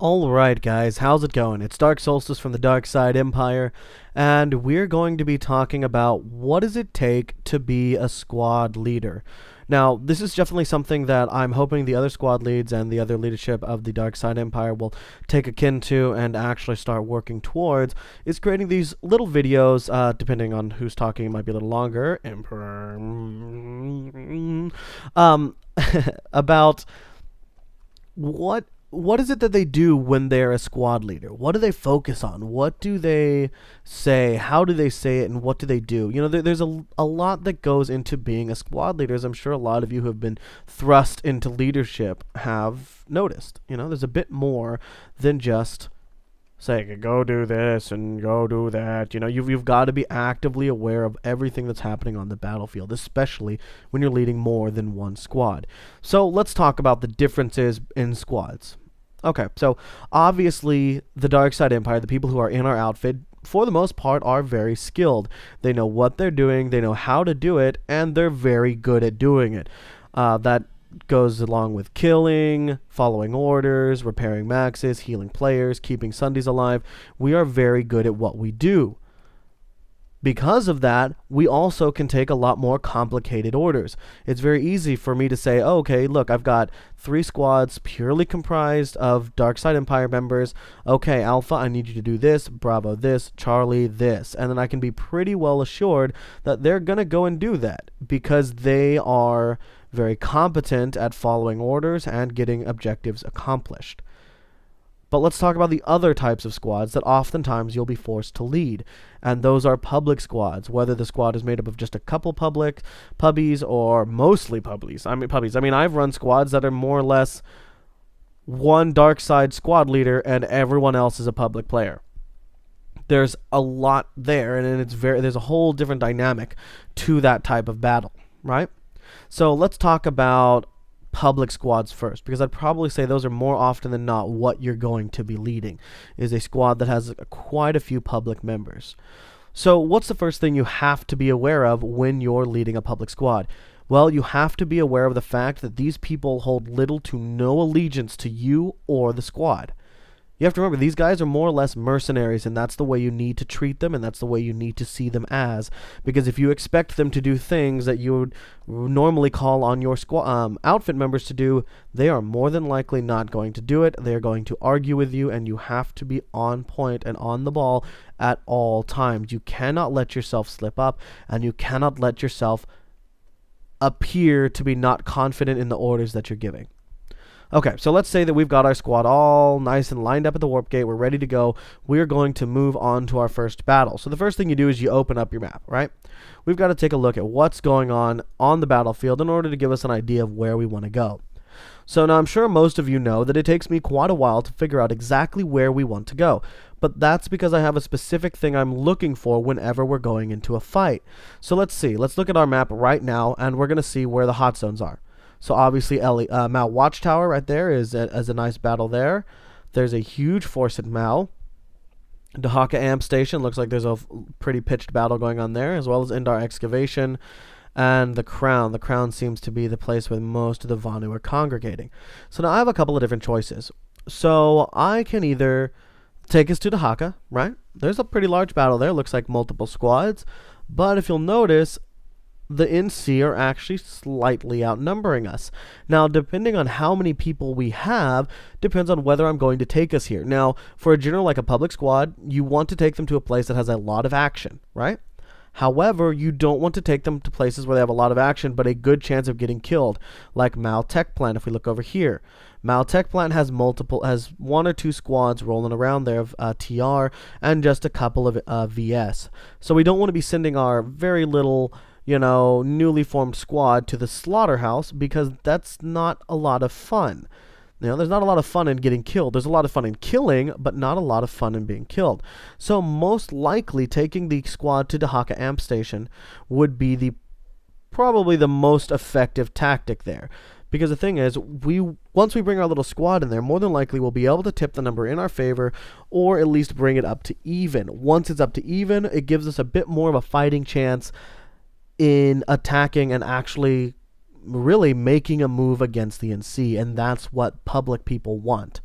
Alright guys, how's it going? It's Dark Solstice from the Dark Side Empire, and we're going to be talking about what does it take to be a squad leader. Now, this is definitely something that I'm hoping the other squad leads and the other leadership of the Dark Side Empire will take a kin to and actually start working towards, is creating these little videos, depending on who's talking, it might be a little longer, about what is it that they do when they're a squad leader? What do they focus on? What do they say? How do they say it? And what do they do? You know, there's a lot that goes into being a squad leader, as I'm sure a lot of you who have been thrust into leadership have noticed. You know, there's a bit more than just saying, go do this and go do that. You know, you've got to be actively aware of everything that's happening on the battlefield, especially when you're leading more than one squad. So let's talk about the differences in squads. Okay, so obviously the Dark Side Empire, the people who are in our outfit, for the most part, are very skilled. They know what they're doing, they know how to do it, and they're very good at doing it. That goes along with killing, following orders, repairing maxes, healing players, keeping Sundays alive. We are very good at what we do. Because of that, we also can take a lot more complicated orders. It's very easy for me to say, oh, okay, look, I've got 3 squads purely comprised of Dark Side Empire members. Okay, Alpha, I need you to do this, Bravo this, Charlie this. And then I can be pretty well assured that they're going to go and do that because they are very competent at following orders and getting objectives accomplished. But let's talk about the other types of squads that oftentimes you'll be forced to lead. And those are public squads, whether the squad is made up of just a couple public pubbies or mostly pubbies. I mean, I've run squads that are more or less one dark side squad leader and everyone else is a public player. There's a lot there, and there's a whole different dynamic to that type of battle, right? So let's talk about public squads first, because I'd probably say those are more often than not what you're going to be leading, is a squad that has quite a few public members. So what's the first thing you have to be aware of when you're leading a public squad? Well, you have to be aware of the fact that these people hold little to no allegiance to you or the squad. You have to remember, these guys are more or less mercenaries, and that's the way you need to treat them, and that's the way you need to see them as. Because if you expect them to do things that you would normally call on your outfit members to do, they are more than likely not going to do it. They are going to argue with you, and you have to be on point and on the ball at all times. You cannot let yourself slip up, and you cannot let yourself appear to be not confident in the orders that you're giving. Okay, so let's say that we've got our squad all nice and lined up at the warp gate. We're ready to go. We're going to move on to our first battle. So the first thing you do is you open up your map, right? We've got to take a look at what's going on the battlefield in order to give us an idea of where we want to go. So now I'm sure most of you know that it takes me quite a while to figure out exactly where we want to go. But that's because I have a specific thing I'm looking for whenever we're going into a fight. So let's see. Let's look at our map right now, and we're going to see where the hot zones are. So obviously, Mao Watchtower right there is a nice battle there. There's a huge force at Mao. Dahaka Amp Station looks like there's a pretty pitched battle going on there, as well as Indar Excavation and the Crown. The Crown seems to be the place where most of the Vanu are congregating. So now I have a couple of different choices. So I can either take us to Dahaka, right? There's a pretty large battle there. Looks like multiple squads. But if you'll notice, the NC are actually slightly outnumbering us. Now, depending on how many people we have, depends on whether I'm going to take us here. Now, for a general like a public squad, you want to take them to a place that has a lot of action, right? However, you don't want to take them to places where they have a lot of action, but a good chance of getting killed, like Mao Tech Plant. If we look over here, Mao Tech Plant has 1 or 2 squads rolling around there of TR and just a couple of VS. So we don't want to be sending our very little, newly formed squad to the slaughterhouse, because that's not a lot of fun. There's not a lot of fun in getting killed. There's a lot of fun in killing, but not a lot of fun in being killed. So most likely taking the squad to Dahaka Amp Station would be probably the most effective tactic there. Because the thing is, once we bring our little squad in there, more than likely we'll be able to tip the number in our favor, or at least bring it up to even. Once it's up to even, it gives us a bit more of a fighting chance in attacking and actually really making a move against the NC, and that's what public people want.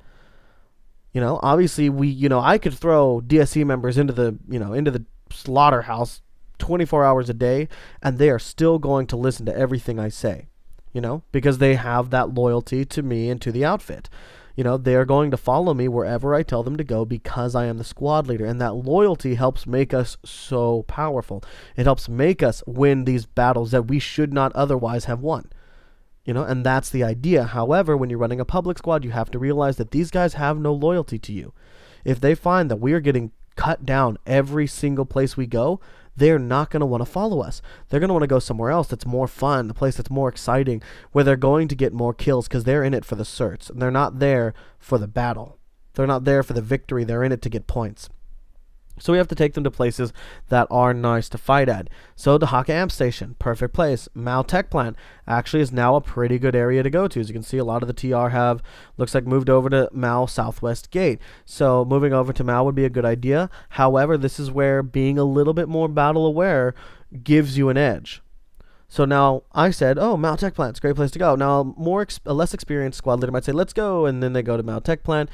Obviously I could throw DSE members into the slaughterhouse 24 hours a day, and they are still going to listen to everything I say, because they have that loyalty to me and to the outfit. They're going to follow me wherever I tell them to go because I am the squad leader, and that loyalty helps make us so powerful. It helps make us win these battles that we should not otherwise have won. And that's the idea. However, when you're running a public squad, you have to realize that these guys have no loyalty to you. If they find that we are getting cut down every single place we go, they're not going to want to follow us. They're going to want to go somewhere else that's more fun, a place that's more exciting, where they're going to get more kills because they're in it for the certs. And they're not there for the battle. They're not there for the victory. They're in it to get points. So we have to take them to places that are nice to fight at. So Dahaka Amp Station, perfect place. Mao Tech Plant actually is now a pretty good area to go to. As you can see, a lot of the TR have, looks like, moved over to Mao Southwest Gate. So moving over to Mao would be a good idea. However, this is where being a little bit more battle aware gives you an edge. So now I said, oh, Mao Tech Plant's a great place to go. Now a less experienced squad leader might say, let's go, and then they go to Mao Tech Plant.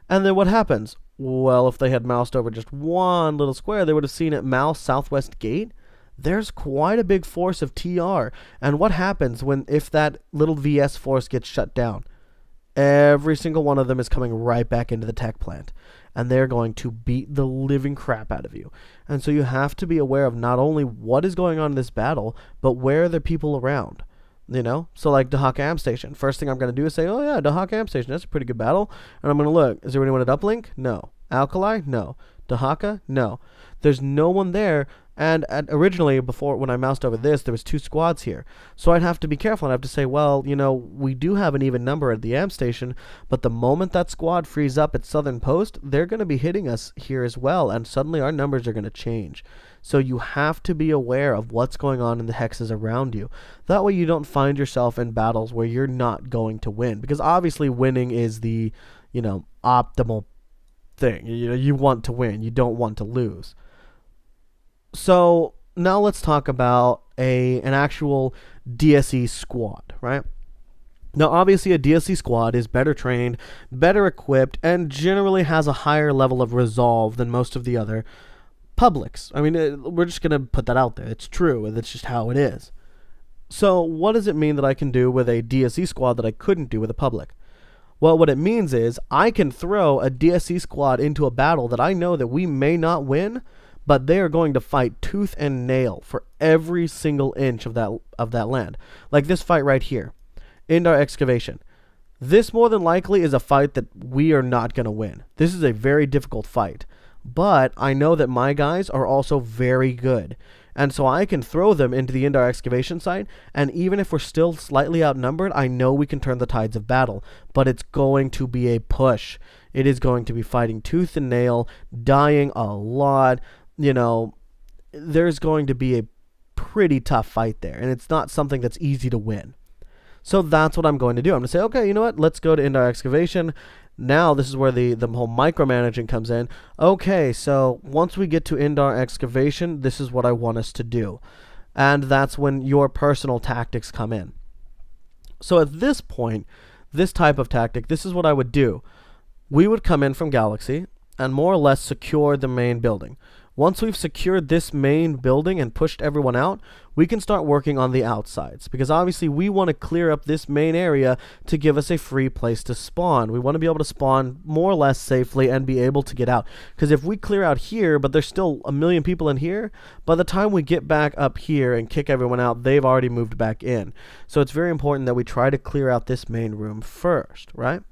And then what happens? Well, if they had moused over just one little square, they would have seen at Mao Southwest Gate, there's quite a big force of TR. And what happens if that little VS force gets shut down? Every single one of them is coming right back into the tech plant. And they're going to beat the living crap out of you. And so you have to be aware of not only what is going on in this battle, but where are the people around. So like Dahaka Amp Station. First thing I'm going to do is say, oh yeah, Dahaka Amp Station, that's a pretty good battle. And I'm going to look, is there anyone at Uplink? No. Alkali? No. Dahaka? No. There's no one there. And originally, before, when I moused over this, there was 2 squads here. So I'd have to be careful. I'd have to say, well, we do have an even number at the amp station, but the moment that squad frees up at Southern Post, they're going to be hitting us here as well, and suddenly our numbers are going to change. So you have to be aware of what's going on in the hexes around you. That way you don't find yourself in battles where you're not going to win. Because obviously winning is the, optimal thing. You want to win. You don't want to lose. So now let's talk about an actual DSE squad, right? Now, obviously, a DSE squad is better trained, better equipped, and generally has a higher level of resolve than most of the other publics. I mean, we're just going to put that out there. It's true, and that's just how it is. So what does it mean that I can do with a DSE squad that I couldn't do with a public? Well, what it means is I can throw a DSE squad into a battle that I know that we may not win, but they are going to fight tooth and nail for every single inch of that land. Like this fight right here, Indar Excavation. This more than likely is a fight that we are not going to win. This is a very difficult fight. But I know that my guys are also very good. And so I can throw them into the Indar Excavation site, and even if we're still slightly outnumbered, I know we can turn the tides of battle. But it's going to be a push. It is going to be fighting tooth and nail, dying a lot. There's going to be a pretty tough fight there, and it's not something that's easy to win. So that's what I'm going to do. I'm going to say, okay, you know what? Let's go to Indar Excavation. Now this is where the whole micromanaging comes in. Okay, so once we get to Indar Excavation, this is what I want us to do. And that's when your personal tactics come in. So at this point, this type of tactic, this is what I would do. We would come in from Galaxy and more or less secure the main building. Once we've secured this main building and pushed everyone out, we can start working on the outsides. Because obviously we want to clear up this main area to give us a free place to spawn. We want to be able to spawn more or less safely and be able to get out. Because if we clear out here, but there's still a million people in here, by the time we get back up here and kick everyone out, they've already moved back in. So it's very important that we try to clear out this main room first, right?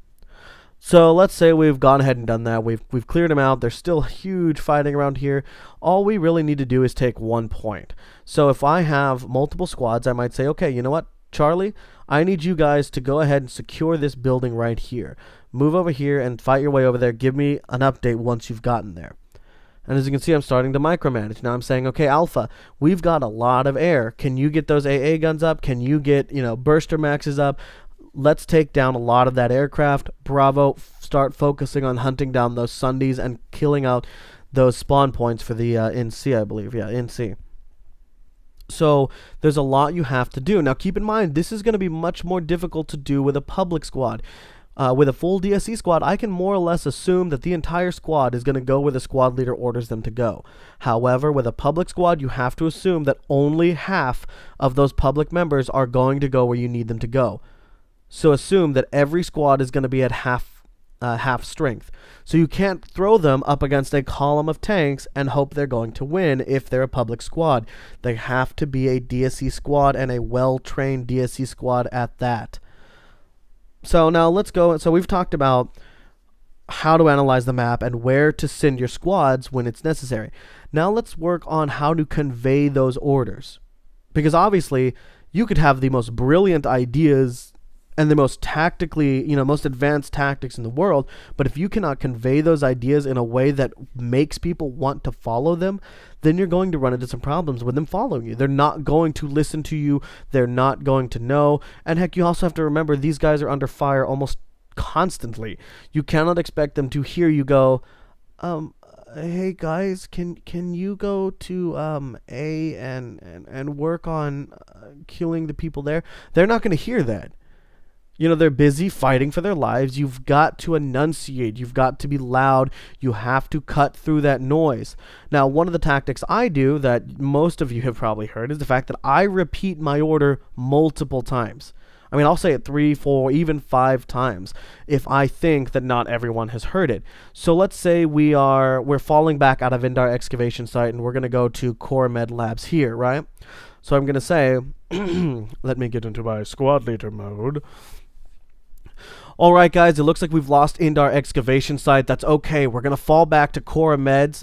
So let's say we've gone ahead and done that. We've cleared them out. There's still huge fighting around here. All we really need to do is take 1 point. So if I have multiple squads, I might say, okay, you know what, Charlie, I need you guys to go ahead and secure this building right here. Move over here and fight your way over there. Give me an update once you've gotten there. And as you can see, I'm starting to micromanage. Now I'm saying, okay, Alpha, we've got a lot of air. Can you get those AA guns up? Can you get, burster maxes up? Let's take down a lot of that aircraft. Bravo, start focusing on hunting down those Sundays and killing out those spawn points for the NC, I believe. Yeah, NC. So there's a lot you have to do. Now keep in mind, this is going to be much more difficult to do with a public squad. With a full DSC squad, I can more or less assume that the entire squad is going to go where the squad leader orders them to go. However, with a public squad, you have to assume that only half of those public members are going to go where you need them to go. So assume that every squad is going to be at half strength. So you can't throw them up against a column of tanks and hope they're going to win if they're a public squad. They have to be a DSC squad, and a well-trained DSC squad at that. So now let's go. So we've talked about how to analyze the map and where to send your squads when it's necessary. Now let's work on how to convey those orders. Because obviously, you could have the most brilliant ideas and the most tactically, most advanced tactics in the world, but if you cannot convey those ideas in a way that makes people want to follow them, then you're going to run into some problems with them following you. They're not going to listen to you. They're not going to know. And heck, you also have to remember, these guys are under fire almost constantly. You cannot expect them to hear you go, hey guys, can you go to A and work on killing the people there? They're not going to hear that. They're busy fighting for their lives. You've got to enunciate. You've got to be loud. You have to cut through that noise. Now, one of the tactics I do that most of you have probably heard is the fact that I repeat my order multiple times. I mean, I'll say it 3, 4, even 5 times if I think that not everyone has heard it. So let's say we're falling back out of Indar excavation site and we're going to go to Core Med Labs here, right? So I'm going to say, let me get into my squad leader mode. All right, guys, it looks like we've lost Indar excavation site. That's okay. We're going to fall back to Core Med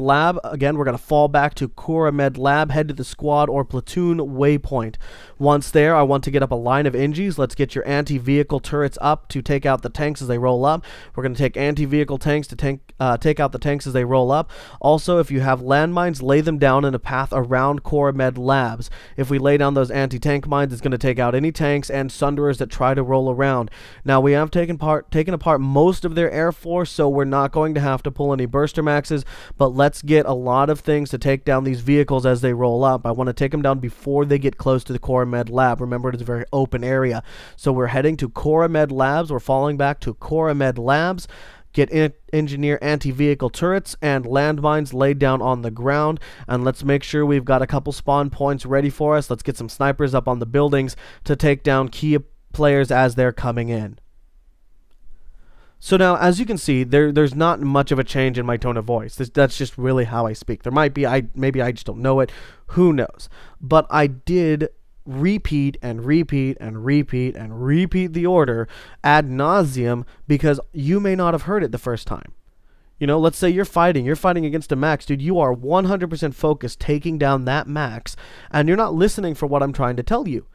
Lab. Again, we're going to fall back to Core Med Lab, head to the squad or platoon waypoint. Once there, I want to get up a line of Ingies. Let's get your anti-vehicle turrets up to take out the tanks as they roll up. We're going to take anti-vehicle tanks to take out the tanks as they roll up. Also, if you have landmines, lay them down in a path around Core Med Labs. If we lay down those anti-tank mines, it's going to take out any tanks and sunderers that try to roll around. Now, we have taken apart most of their air force, so we're not going to have to pull any burster maxes. But let's get a lot of things to take down these vehicles as they roll up. I want to take them down before they get close to the Core Med Lab. Remember, it is a very open area. So we're heading to Core Med Labs. We're falling back to Core Med Labs. Get engineer anti-vehicle turrets and landmines laid down on the ground. And let's make sure we've got a couple spawn points ready for us. Let's get some snipers up on the buildings to take down key players as they're coming in. So now, as you can see, there's not much of a change in my tone of voice. That's just really how I speak. There might be, maybe I just don't know it. Who knows? But I did repeat and repeat and repeat and repeat the order ad nauseum because you may not have heard it the first time. Let's say you're fighting against a max, dude. You are 100% focused taking down that max, and you're not listening for what I'm trying to tell you.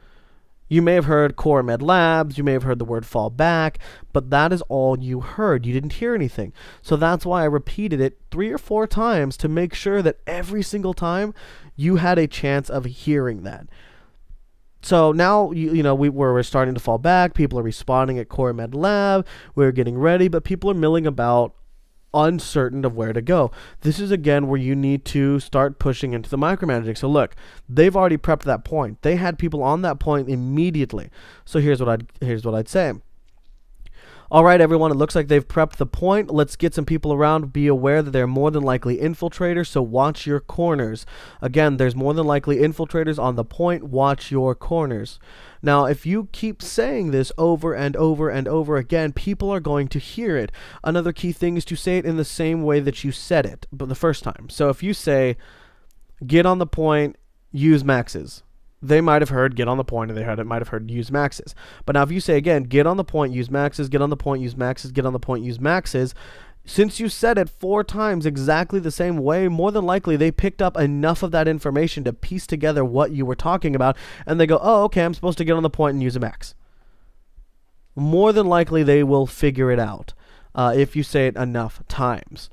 You may have heard Core Med Labs, you may have heard the word fall back, but that is all you heard. You didn't hear anything. So that's why I repeated it 3 or 4 times to make sure that every single time you had a chance of hearing that. So now, we're starting to fall back. People are respawning at Core Med Lab. We're getting ready, but people are milling about, uncertain of where to go. This is again where you need to start pushing into the micromanaging. So look, they've already prepped that point. They had people on that point immediately. So here's what I'd say. All right, everyone, it looks like they've prepped the point. Let's get some people around. Be aware that they're more than likely infiltrators, so watch your corners. Again, there's more than likely infiltrators on the point. Watch your corners. Now, if you keep saying this over and over and over again, people are going to hear it. Another key thing is to say it in the same way that you said it but the first time. So if you say, get on the point, use maxes, they might have heard get on the point, and they might have heard use maxes. But now if you say again, get on the point, use maxes, get on the point, use maxes, get on the point, use maxes, since you said it 4 times exactly the same way, more than likely they picked up enough of that information to piece together what you were talking about, and they go, oh, okay, I'm supposed to get on the point and use a max. More than likely they will figure it out if you say it enough times.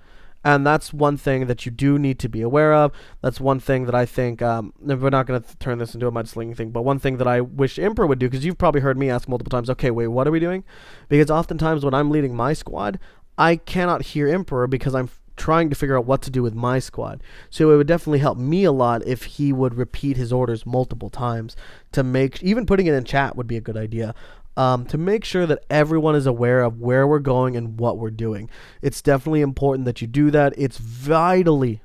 And that's one thing that you do need to be aware of. That's one thing that I think, we're not going to turn this into a mudslinging thing, but one thing that I wish Emperor would do, because you've probably heard me ask multiple times, okay, wait, what are we doing? Because oftentimes when I'm leading my squad, I cannot hear Emperor because I'm trying to figure out what to do with my squad. So it would definitely help me a lot if he would repeat his orders multiple times to make, even putting it in chat would be a good idea. to make sure that everyone is aware of where we're going and what we're doing. It's definitely important that you do that. It's vitally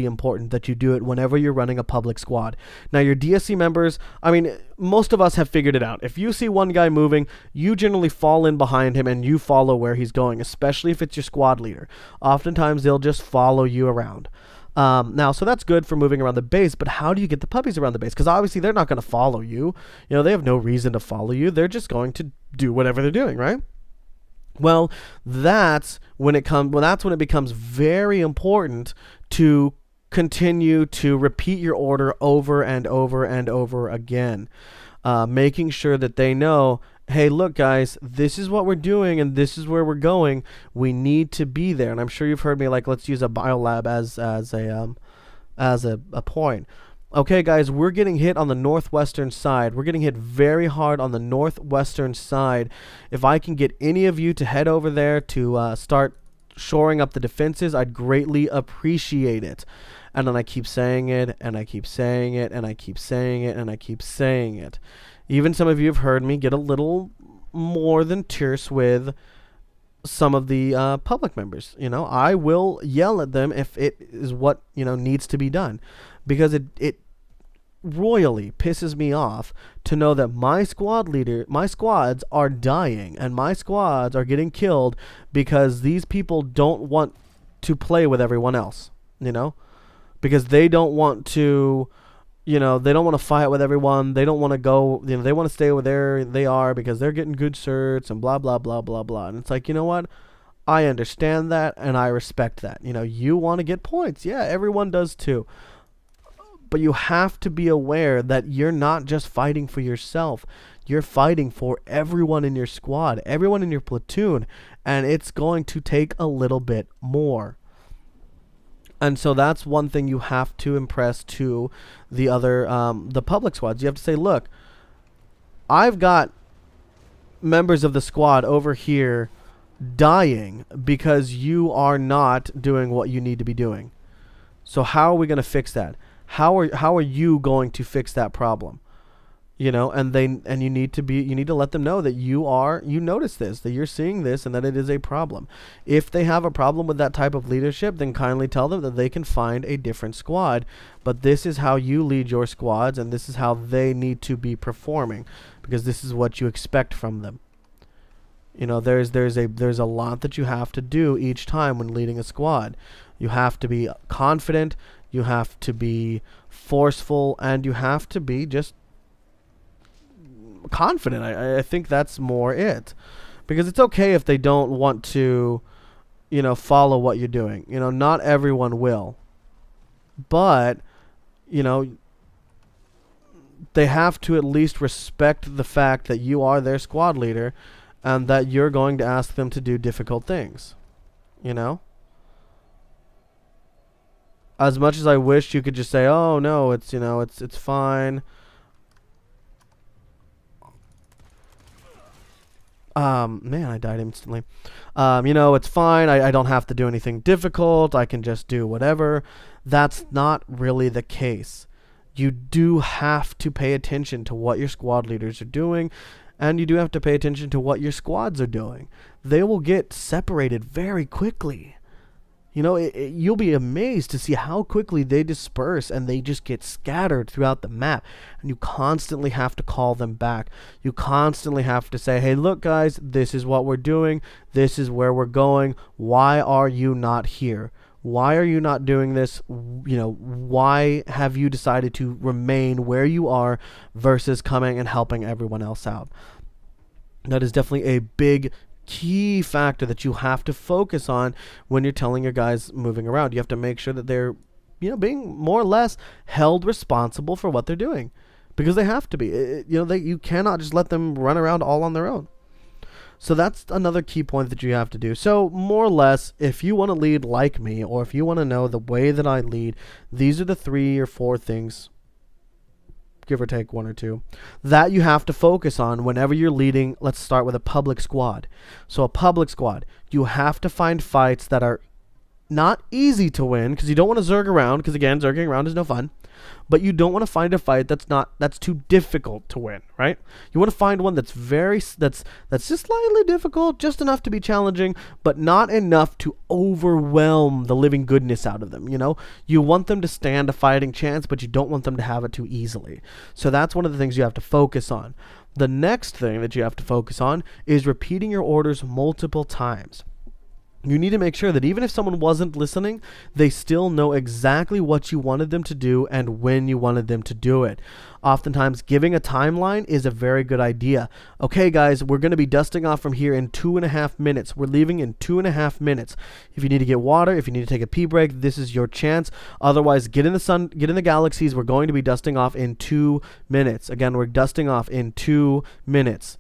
important that you do it whenever you're running a public squad. Now, your DSC members, I mean, most of us have figured it out. If you see one guy moving, you generally fall in behind him and you follow where he's going, especially if it's your squad leader. Oftentimes, they'll just follow you around. Now, so that's good for moving around the base, but how do you get the puppies around the base? Because obviously they're not going to follow you. You know, they have no reason to follow you. They're just going to do whatever they're doing, right? Well, that's when it becomes very important to continue to repeat your order over and over and over again, making sure that they know, hey, look, guys, this is what we're doing and this is where we're going. We need to be there. And I'm sure you've heard me, like, let's use a biolab as a point. Okay, guys, we're getting hit on the northwestern side. We're getting hit very hard on the northwestern side. If I can get any of you to head over there to start shoring up the defenses, I'd greatly appreciate it. And then I keep saying it, and I keep saying it, and I keep saying it, and I keep saying it. Even some of you have heard me get a little more than terse with some of the public members. You know, I will yell at them if it is what, you know, needs to be done, because it royally pisses me off to know that my squads are dying and my squads are getting killed because these people don't want to play with everyone else, you know, because they don't want to, you know, they don't want to fight with everyone. They don't want to go, you know, they want to stay where they are because they're getting good certs and blah, blah, blah, blah, blah. And it's like, you know what? I understand that and I respect that. You know, you want to get points. Yeah, everyone does too. But you have to be aware that you're not just fighting for yourself. You're fighting for everyone in your squad, everyone in your platoon, and it's going to take a little bit more. And so that's one thing you have to impress to the other, the public squads. You have to say, look, I've got members of the squad over here dying because you are not doing what you need to be doing. So how are we going to fix that? How are you going to fix that problem? You know, and you need to let them know that you notice this, that you're seeing this, and that it is a problem. If they have a problem with that type of leadership, then kindly tell them that they can find a different squad. But this is how you lead your squads, and this is how they need to be performing, because this is what you expect from them. You know, there's a lot that you have to do each time when leading a squad. You have to be confident, you have to be forceful, and you have to be just confident. I think that's more it, because it's okay if they don't want to, you know, follow what you're doing. You know, not everyone will, but you know, they have to at least respect the fact that you are their squad leader and that you're going to ask them to do difficult things. You know, as much as I wish you could just say, oh no, it's, you know, it's fine. Man, I died instantly. You know, it's fine. I don't have to do anything difficult. I can just do whatever. That's not really the case. You do have to pay attention to what your squad leaders are doing, and you do have to pay attention to what your squads are doing. They will get separated very quickly. You know, you'll be amazed to see how quickly they disperse and they just get scattered throughout the map. And you constantly have to call them back. You constantly have to say, hey, look, guys, this is what we're doing. This is where we're going. Why are you not here? Why are you not doing this? You know, why have you decided to remain where you are versus coming and helping everyone else out? That is definitely a big key factor that you have to focus on when you're telling your guys moving around. You have to make sure that they're, you know, being more or less held responsible for what they're doing, because they have to be. You know, you cannot just let them run around all on their own. So that's another key point that you have to do. So more or less, if you want to lead like me, or if you want to know the way that I lead, these are the 3 or 4 things, give or take 1 or 2, that you have to focus on whenever you're leading. Let's start with a public squad. So a public squad, you have to find fights that are not easy to win, because you don't want to zerg around, because again, zerging around is no fun. but you don't want to find a fight that's too difficult to win, right? You want to find one that's just slightly difficult, just enough to be challenging, but not enough to overwhelm the living goodness out of them. You want them to stand a fighting chance, but you don't want them to have it too easily. So that's one of the things you have to focus on. The next thing that you have to focus on is repeating your orders multiple times. You need to make sure that even if someone wasn't listening, they still know exactly what you wanted them to do and when you wanted them to do it. Oftentimes, giving a timeline is a very good idea. Okay, guys, we're going to be dusting off from here in 2.5 minutes. We're leaving in 2.5 minutes. If you need to get water, if you need to take a pee break, this is your chance. Otherwise, get in the sun, get in the galaxies. We're going to be dusting off in 2 minutes. Again, we're dusting off in 2 minutes.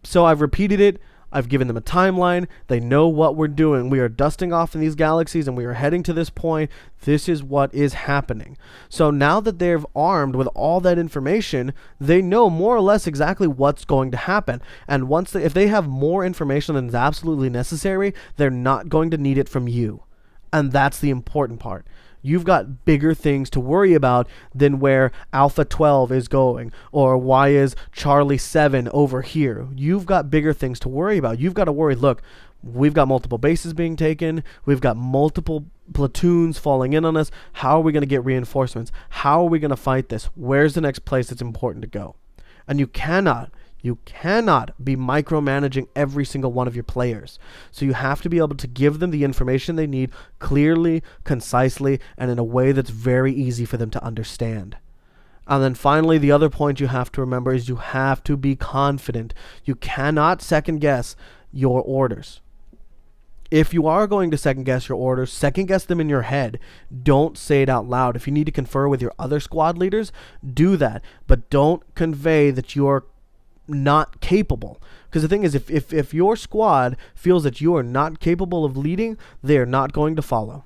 So I've repeated it. I've given them a timeline. They know what we're doing. We are dusting off in these galaxies and we are heading to this point. This is what is happening. So now that they're armed with all that information, they know more or less exactly what's going to happen. And if they have more information than is absolutely necessary, they're not going to need it from you. And that's the important part. You've got bigger things to worry about than where Alpha 12 is going or why is Charlie 7 over here. You've got bigger things to worry about. You've got to worry, look, we've got multiple bases being taken. We've got multiple platoons falling in on us. How are we going to get reinforcements? How are we going to fight this? Where's the next place that's important to go? And you cannot be micromanaging every single one of your players. So you have to be able to give them the information they need clearly, concisely, and in a way that's very easy for them to understand. And then finally, the other point you have to remember is you have to be confident. You cannot second guess your orders. If you are going to second guess your orders, second guess them in your head. Don't say it out loud. If you need to confer with your other squad leaders, do that. But don't convey that you are not capable, because the thing is, if your squad feels that you are not capable of leading, they're not going to follow.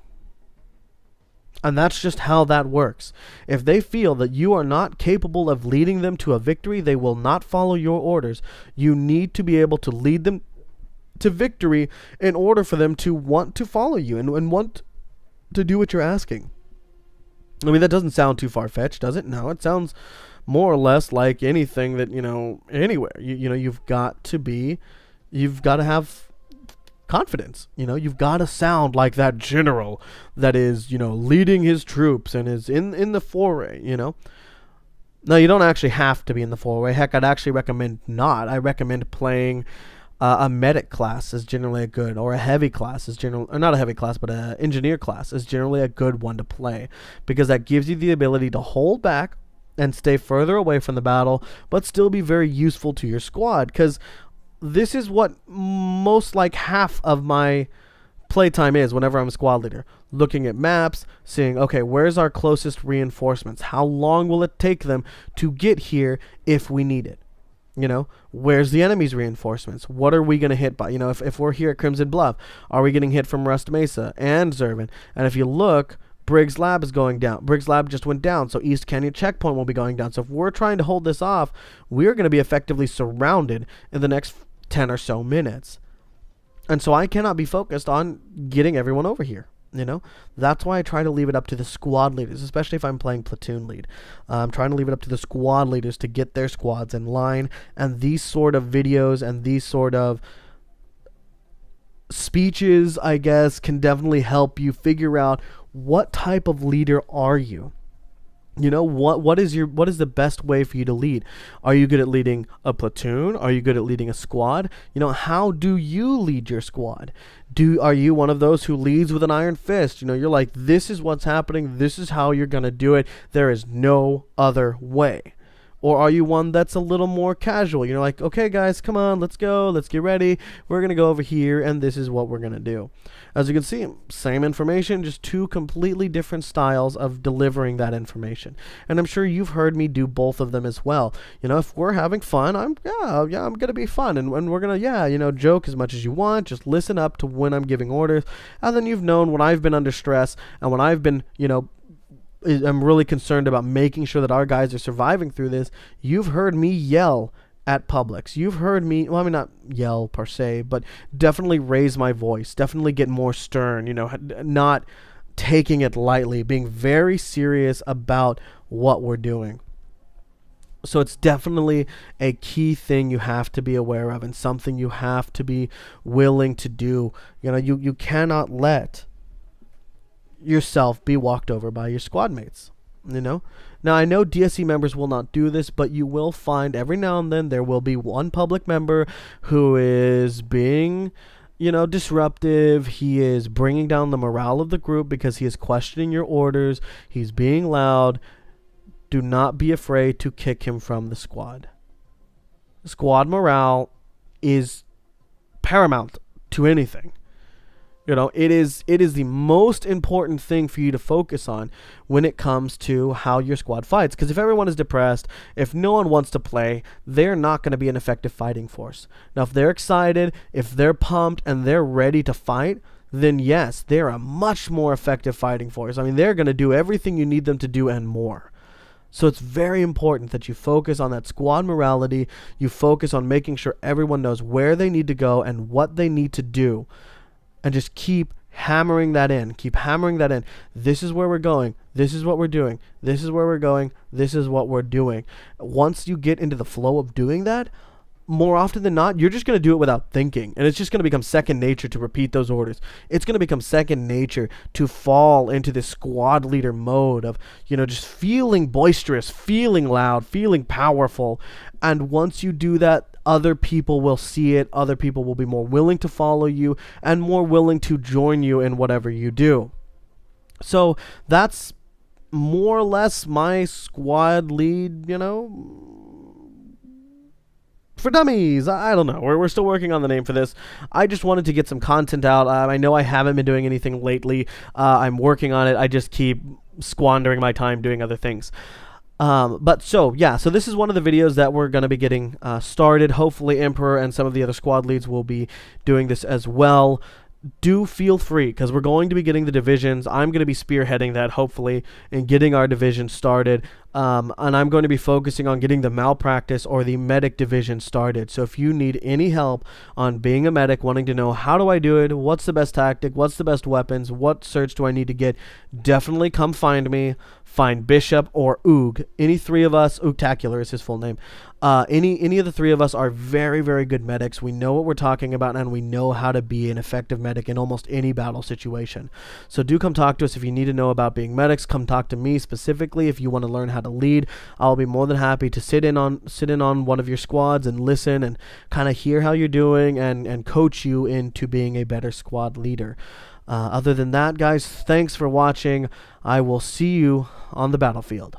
And that's just how that works. If they feel that you are not capable of leading them to a victory, they will not follow your orders. You need to be able to lead them to victory in order for them to want to follow you and want to do what you're asking. I mean, that doesn't sound too far-fetched, does it? No, it sounds more or less like anything that, anywhere. You've got to have confidence. You've got to sound like that general that is, leading his troops and is in the foray, Now, you don't actually have to be in the foray. Heck, I'd actually recommend not. I recommend playing a medic class is generally a good, or a heavy class is generally, or not a heavy class, but an engineer class is generally a good one to play, because that gives you the ability to hold back and stay further away from the battle, but still be very useful to your squad, because this is what most like half of my playtime is whenever I'm a squad leader. Looking at maps, seeing, okay, where's our closest reinforcements? How long will it take them to get here if we need it? Where's the enemy's reinforcements? What are we going to hit by? If we're here at Crimson Bluff, are we getting hit from Rust Mesa and Zervin? And if you look, Briggs Lab is going down. Briggs Lab just went down, so East Canyon Checkpoint will be going down. So if we're trying to hold this off, we're going to be effectively surrounded in the next 10 or so minutes. And so I cannot be focused on getting everyone over here. That's why I try to leave it up to the squad leaders, especially if I'm playing platoon lead. I'm trying to leave it up to the squad leaders to get their squads in line. And these sort of videos and these sort of speeches, I guess, can definitely help you figure out what type of leader are you. What is the best way for you to lead? Are you good at leading a platoon? Are you good at leading a squad? How do you lead your squad? Are you one of those who leads with an iron fist? You're like, this is what's happening. This is how you're going to do it. There is no other way. Or are you one that's a little more casual? You're like, okay, guys, come on, let's go. Let's get ready. We're going to go over here, and this is what we're going to do. As you can see, same information, just two completely different styles of delivering that information. And I'm sure you've heard me do both of them as well. If we're having fun, I'm going to be fun. And we're going to, joke as much as you want. Just listen up to when I'm giving orders. And then you've known when I've been under stress and when I've been, I'm really concerned about making sure that our guys are surviving through this. You've heard me yell at Publix. You've heard me, not yell per se, but definitely raise my voice, definitely get more stern, not taking it lightly, being very serious about what we're doing. So it's definitely a key thing you have to be aware of, and something you have to be willing to do. You cannot let yourself be walked over by your squad mates. Now I know DSC members will not do this, but you will find every now and then there will be one public member who is being disruptive. He is bringing down the morale of the group because he is questioning your orders. He's being loud. Do not be afraid to kick him from the squad. Squad morale is paramount to anything. It is the most important thing for you to focus on when it comes to how your squad fights. Because if everyone is depressed, if no one wants to play, they're not going to be an effective fighting force. Now, if they're excited, if they're pumped, and they're ready to fight, then yes, they're a much more effective fighting force. I mean, they're going to do everything you need them to do and more. So it's very important that you focus on that squad morality. You focus on making sure everyone knows where they need to go and what they need to do. And just keep hammering that in. Keep hammering that in. This is where we're going. This is what we're doing. This is where we're going. This is what we're doing. Once you get into the flow of doing that, more often than not, you're just going to do it without thinking. And it's just going to become second nature to repeat those orders. It's going to become second nature to fall into this squad leader mode of, just feeling boisterous, feeling loud, feeling powerful. And once you do that, other people will see it. Other people will be more willing to follow you and more willing to join you in whatever you do. So that's more or less my squad lead, for dummies. I don't know. We're still working on the name for this. I just wanted to get some content out. I know I haven't been doing anything lately. I'm working on it. I just keep squandering my time doing other things. So this is one of the videos that we're going to be getting started. Hopefully Emperor and some of the other squad leads will be doing this as well. Do feel free, because we're going to be getting the divisions. I'm going to be spearheading that, hopefully, and getting our division started. And I'm going to be focusing on getting the malpractice or the medic division started. So if you need any help on being a medic, wanting to know how do I do it, what's the best tactic, what's the best weapons, what search do I need to get, definitely come find me. Find Bishop or Oog. Any three of us, Oogtacular is his full name. Any of the three of us are very, very good medics. We know what we're talking about, and we know how to be an effective medic in almost any battle situation. So do come talk to us if you need to know about being medics. Come talk to me specifically if you want to learn how to lead. I'll be more than happy to sit in on one of your squads and listen and kind of hear how you're doing and coach you into being a better squad leader. Other than that, guys, thanks for watching. I will see you on the battlefield.